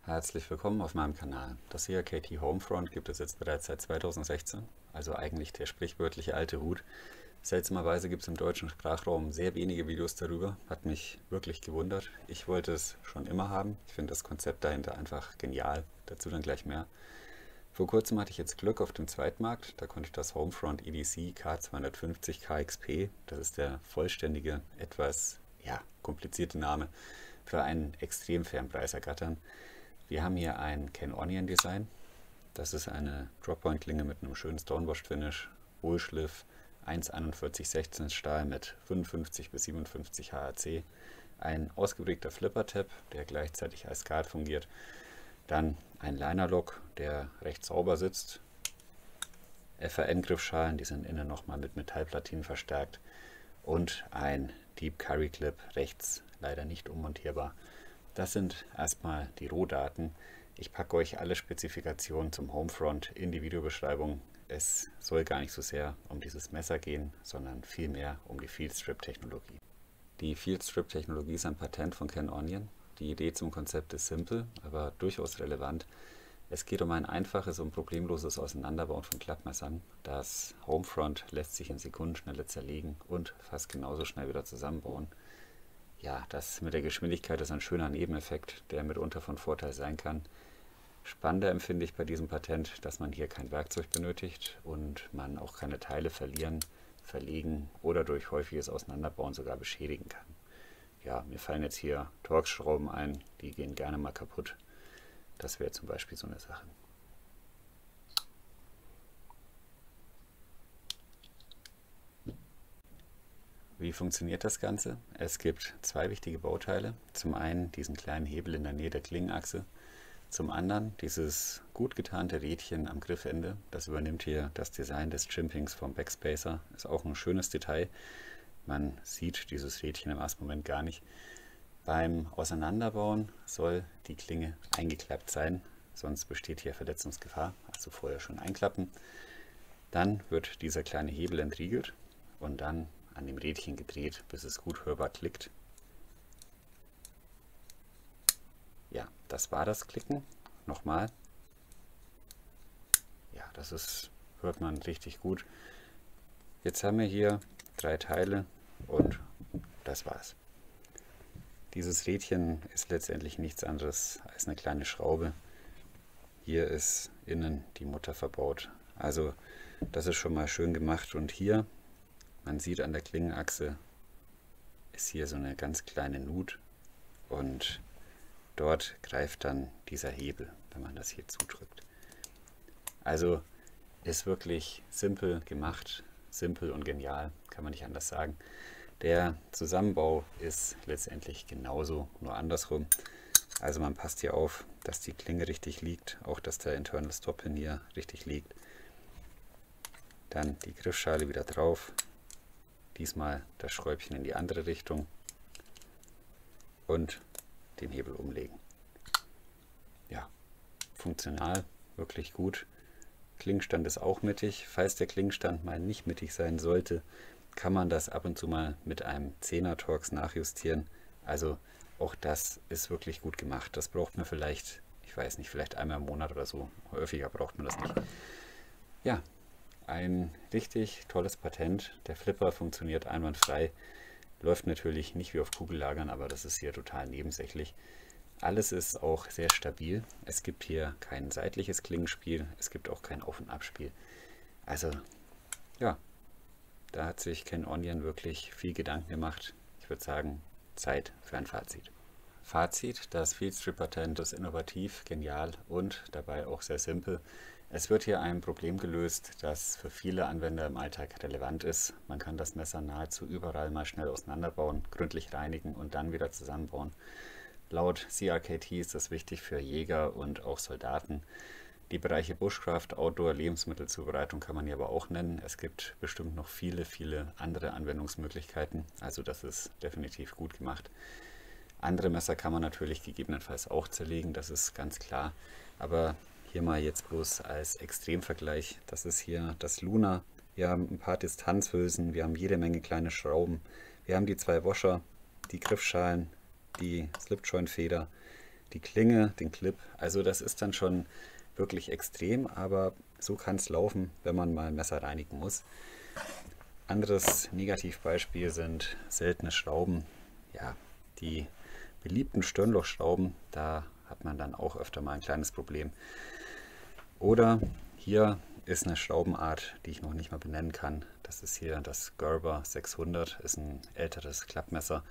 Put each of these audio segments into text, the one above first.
Herzlich willkommen auf meinem Kanal. Das CRKT Homefront gibt es jetzt bereits seit 2016, also eigentlich der sprichwörtliche alte Hut. Seltsamerweise gibt es im deutschen Sprachraum sehr wenige Videos darüber, hat mich wirklich gewundert. Ich wollte es schon immer haben, ich finde das Konzept dahinter einfach genial, dazu dann gleich mehr. Vor kurzem hatte ich jetzt Glück auf dem Zweitmarkt, da konnte ich das Homefront EDC K250 KXP, das ist der vollständige, etwas komplizierte Name, für einen extrem fairen Preis ergattern. Wir haben hier ein Ken Onion Design. Das ist eine Droppoint-Klinge mit einem schönen Stonewashed-Finish, Hohlschliff, 1,4116 Stahl mit 55 bis 57 HAC, ein ausgeprägter Flipper-Tab, der gleichzeitig als Guard fungiert, dann ein Liner-Lock, der recht sauber sitzt, FRN-Griffschalen, die sind innen nochmal mit Metallplatinen verstärkt und ein Deep Curry Clip rechts, leider nicht ummontierbar. Das sind erstmal die Rohdaten. Ich packe euch alle Spezifikationen zum Homefront in die Videobeschreibung. Es soll gar nicht so sehr um dieses Messer gehen, sondern vielmehr um die Field Strip Technologie. Die Field Strip Technologie ist ein Patent von Ken Onion. Die Idee zum Konzept ist simpel, aber durchaus relevant. Es geht um ein einfaches und problemloses Auseinanderbauen von Klappmessern. Das Homefront lässt sich in Sekundenschnelle zerlegen und fast genauso schnell wieder zusammenbauen. Ja, das mit der Geschwindigkeit ist ein schöner Nebeneffekt, der mitunter von Vorteil sein kann. Spannender empfinde ich bei diesem Patent, dass man hier kein Werkzeug benötigt und man auch keine Teile verlieren, verlegen oder durch häufiges Auseinanderbauen sogar beschädigen kann. Ja, mir fallen jetzt hier Torx-Schrauben ein, die gehen gerne mal kaputt. Das wäre zum Beispiel so eine Sache. Wie funktioniert das Ganze? Es gibt zwei wichtige Bauteile. Zum einen diesen kleinen Hebel in der Nähe der Klingenachse. Zum anderen dieses gut getarnte Rädchen am Griffende. Das übernimmt hier das Design des Chimpings vom Backspacer. Ist auch ein schönes Detail. Man sieht dieses Rädchen im ersten Moment gar nicht. Beim Auseinanderbauen soll die Klinge eingeklappt sein, sonst besteht hier Verletzungsgefahr. Also vorher schon einklappen. Dann wird dieser kleine Hebel entriegelt und dann an dem Rädchen gedreht, bis es gut hörbar klickt. Ja, das war das Klicken. Nochmal. Ja, hört man richtig gut. Jetzt haben wir hier 3 Teile und das war's. Dieses Rädchen ist letztendlich nichts anderes als eine kleine Schraube. Hier ist innen die Mutter verbaut. Also das ist schon mal schön gemacht und hier, man sieht an der Klingenachse, ist hier so eine ganz kleine Nut und dort greift dann dieser Hebel, wenn man das hier zudrückt. Also ist wirklich simpel gemacht, simpel und genial, kann man nicht anders sagen. Der Zusammenbau ist letztendlich genauso, nur andersrum. Also man passt hier auf, dass die Klinge richtig liegt, auch dass der Internal Stop Pin hier richtig liegt. Dann die Griffschale wieder drauf. Diesmal das Schräubchen in die andere Richtung und den Hebel umlegen. Ja, funktional, wirklich gut. Klingenstand ist auch mittig. Falls der Klingenstand mal nicht mittig sein sollte, kann man das ab und zu mal mit einem 10er Torx nachjustieren. Also auch das ist wirklich gut gemacht. Das braucht man vielleicht, ich weiß nicht, vielleicht einmal im Monat oder so. Häufiger braucht man das nicht. Ja. Ein richtig tolles Patent. Der Flipper funktioniert einwandfrei. Läuft natürlich nicht wie auf Kugellagern, aber das ist hier total nebensächlich. Alles ist auch sehr stabil. Es gibt hier kein seitliches Klingenspiel. Es gibt auch kein Auf- und Abspiel. Also, ja, da hat sich Ken Onion wirklich viel Gedanken gemacht. Ich würde sagen, Zeit für ein Fazit. Fazit: Das Field Strip Patent ist innovativ, genial und dabei auch sehr simpel. Es wird hier ein Problem gelöst, das für viele Anwender im Alltag relevant ist. Man kann das Messer nahezu überall mal schnell auseinanderbauen, gründlich reinigen und dann wieder zusammenbauen. Laut CRKT ist das wichtig für Jäger und auch Soldaten. Die Bereiche Bushcraft, Outdoor, Lebensmittelzubereitung kann man hier aber auch nennen. Es gibt bestimmt noch viele andere Anwendungsmöglichkeiten. Also das ist definitiv gut gemacht. Andere Messer kann man natürlich gegebenenfalls auch zerlegen, das ist ganz klar. Aber hier mal jetzt bloß als Extremvergleich. Das ist hier das Luna. Wir haben ein paar Distanzhülsen, wir haben jede Menge kleine Schrauben. Wir haben die 2 Washer, die Griffschalen, die Slipjoint-Feder. die Klinge, den Clip. Also das ist dann schon wirklich extrem, aber so kann es laufen, wenn man mal ein Messer reinigen muss. Anderes Negativbeispiel sind seltene Schrauben. Ja, die beliebten Stirnlochschrauben, da hat man dann auch öfter mal ein kleines Problem. Oder hier ist eine Schraubenart, die ich noch nicht mal benennen kann. Das ist hier das Gerber 600, ist ein älteres Klappmesser.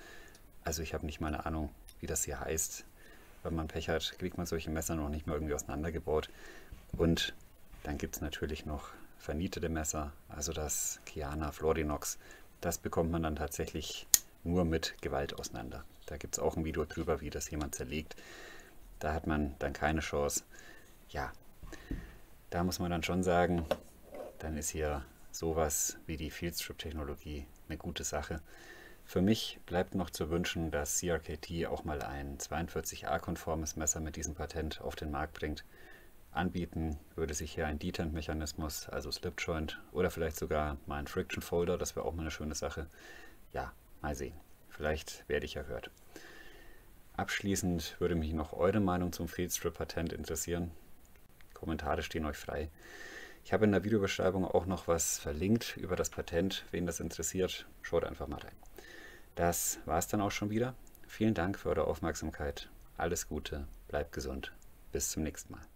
Also ich habe nicht mal eine Ahnung, wie das hier heißt. Wenn man Pech hat, kriegt man solche Messer noch nicht mal irgendwie auseinandergebaut. Und dann gibt es natürlich noch vernietete Messer, also das Kiana Florinox. Das bekommt man dann tatsächlich nur mit Gewalt auseinander. Da gibt es auch ein Video drüber, wie das jemand zerlegt. Da hat man dann keine Chance. Ja, da muss man dann schon sagen, dann ist hier sowas wie die Fieldstrip-Technologie eine gute Sache. Für mich bleibt noch zu wünschen, dass CRKT auch mal ein 42A-konformes Messer mit diesem Patent auf den Markt bringt. Anbieten würde sich hier ein Detent-Mechanismus, also Slip-Joint, oder vielleicht sogar mal ein Friction-Folder, das wäre auch mal eine schöne Sache. Ja, mal sehen. Vielleicht werde ich erhört. Abschließend würde mich noch eure Meinung zum Fieldstrip-Patent interessieren. Kommentare stehen euch frei. Ich habe in der Videobeschreibung auch noch was verlinkt über das Patent. Wen das interessiert, schaut einfach mal rein. Das war es dann auch schon wieder. Vielen Dank für eure Aufmerksamkeit. Alles Gute, bleibt gesund. Bis zum nächsten Mal.